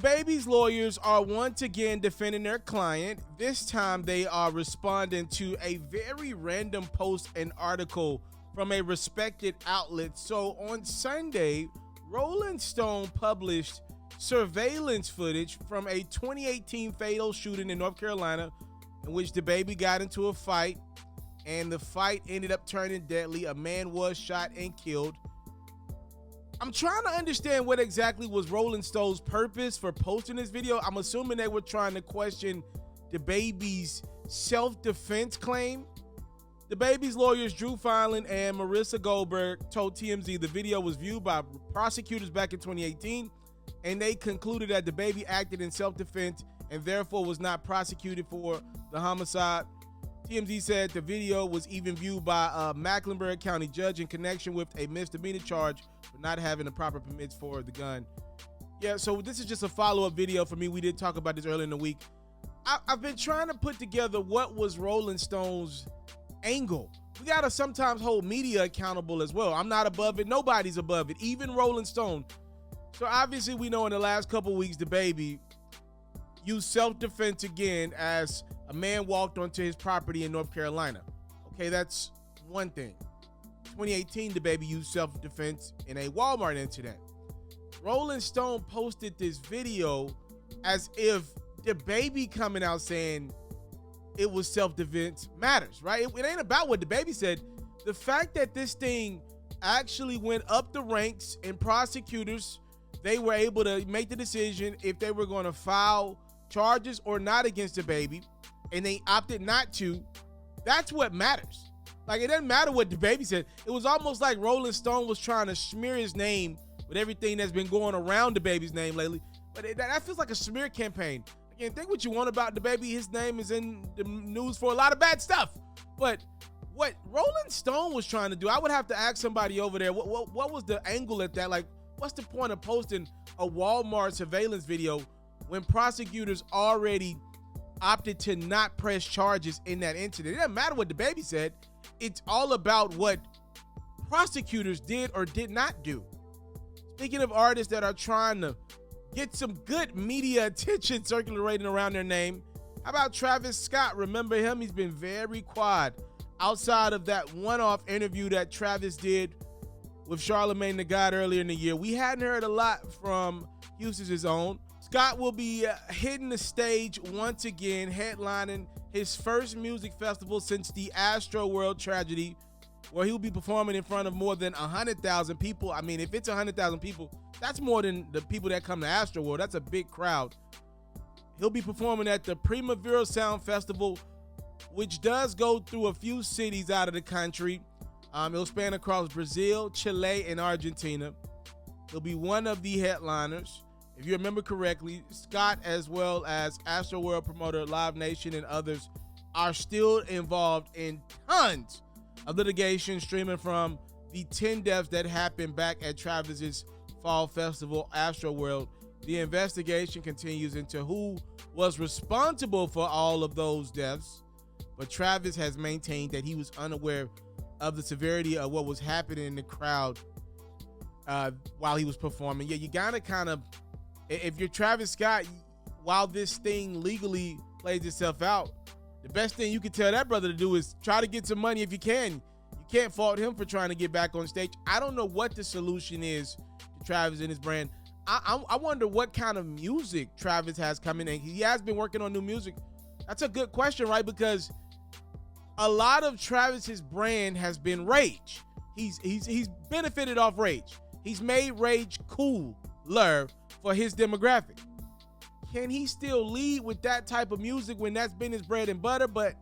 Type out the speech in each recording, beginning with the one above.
Baby's lawyers are once again defending their client. This time they are responding to a very random post and article from a respected outlet. So on Sunday, Rolling Stone published surveillance footage from a 2018 fatal shooting in North Carolina in which the baby got into a fight, and the fight ended up turning deadly. A man was shot and killed. I'm trying to understand what exactly was Rolling Stone's purpose for posting this video. I'm assuming they were trying to question the baby's self-defense claim. The baby's lawyers, Drew Fineland and Marissa Goldberg, told TMZ the video was viewed by prosecutors back in 2018, and they concluded that the baby acted in self-defense and therefore was not prosecuted for the homicide. TMZ said the video was even viewed by a Mecklenburg County judge in connection with a misdemeanor charge for not having the proper permits for the gun. Yeah, so this is just a follow-up video for me. We did talk about this earlier in the week. I've been trying to put together what was Rolling Stone's angle. We got to sometimes hold media accountable as well. I'm not above it. Nobody's above it, even Rolling Stone. So obviously we know in the last couple weeks, the baby used self-defense again as a man walked onto his property in North Carolina. Okay, that's one thing. 2018, the baby used self-defense in a Walmart incident. Rolling Stone posted this video as if the baby coming out saying it was self-defense matters, right? It ain't about what the baby said. The fact that this thing actually went up the ranks and prosecutors, they were able to make the decision if they were going to file charges or not against the baby, and they opted not to. That's what matters. Like, it doesn't matter what the baby said. It was almost like Rolling Stone was trying to smear his name with everything that's been going around the baby's name lately. But that feels like a smear campaign. Again, think what you want about the baby. His name is in the news for a lot of bad stuff. But what Rolling Stone was trying to do, I would have to ask somebody over there, what was the angle at that? Like, what's the point of posting a Walmart surveillance video when prosecutors already opted to not press charges in that incident? It doesn't matter what the baby said. It's all about what prosecutors did or did not do. Speaking of artists that are trying to get some good media attention circulating around their name, how about Travis Scott? Remember him? He's been very quiet outside of that one-off interview that Travis did with Charlamagne the God earlier in the year. We hadn't heard a lot from Houston's own. Scott will be hitting the stage once again, headlining his first music festival since the Astroworld tragedy, where he'll be performing in front of more than 100,000 people. I mean, if it's 100,000 people, that's more than the people that come to Astroworld. That's a big crowd. He'll be performing at the Primavera Sound Festival, which does go through a few cities out of the country. It'll span across Brazil, Chile, and Argentina. He'll be one of the headliners. If you remember correctly, Scott, as well as Astroworld promoter Live Nation and others, are still involved in tons of litigation stemming from the 10 deaths that happened back at Travis's fall festival, Astroworld. The investigation continues into who was responsible for all of those deaths, but Travis has maintained that he was unaware of the severity of what was happening in the crowd while he was performing. Yeah, you gotta kind of, if you're Travis Scott, while this thing legally plays itself out, the best thing you can tell that brother to do is try to get some money if you can. You can't fault him for trying to get back on stage. I don't know what the solution is to Travis and his brand. I wonder what kind of music Travis has coming in. He has been working on new music. That's a good question, right? Because a lot of Travis's brand has been rage. He's benefited off rage. He's made rage cooler for his demographic. Can he still lead with that type of music when that's been his bread and butter? But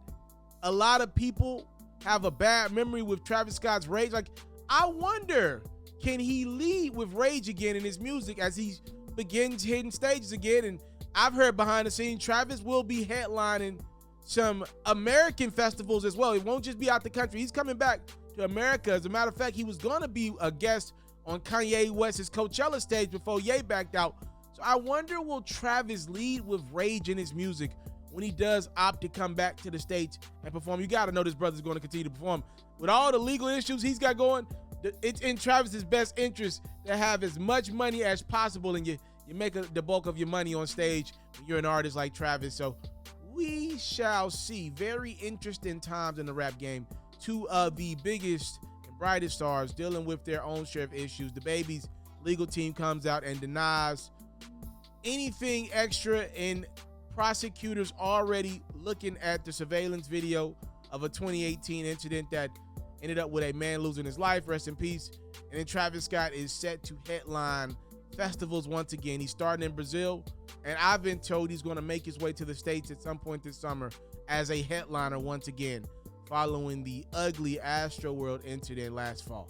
a lot of people have a bad memory with Travis Scott's rage. Like, I wonder, can he lead with rage again in his music as he begins hitting stages again? And I've heard behind the scenes, Travis will be headlining some American festivals as well. It won't just be out the country. He's coming back to America. As a matter of fact, he was going to be a guest on Kanye West's Coachella stage before Ye backed out. So I wonder, will Travis lead with rage in his music when he does opt to come back to the stage and perform? You got to know this brother's going to continue to perform. With all the legal issues he's got going, it's in Travis's best interest to have as much money as possible, and you You make the bulk of your money on stage when you're an artist like Travis. So we shall see. Very interesting times in the rap game. Two of the biggest and brightest stars dealing with their own share of issues. The Baby's legal team comes out and denies anything extra, and prosecutors already looking at the surveillance video of a 2018 incident that ended up with a man losing his life. Rest in peace. And then Travis Scott is set to headline festivals once again. He's starting in Brazil, and I've been told he's going to make his way to the States at some point this summer as a headliner once again, following the ugly Astroworld incident last fall.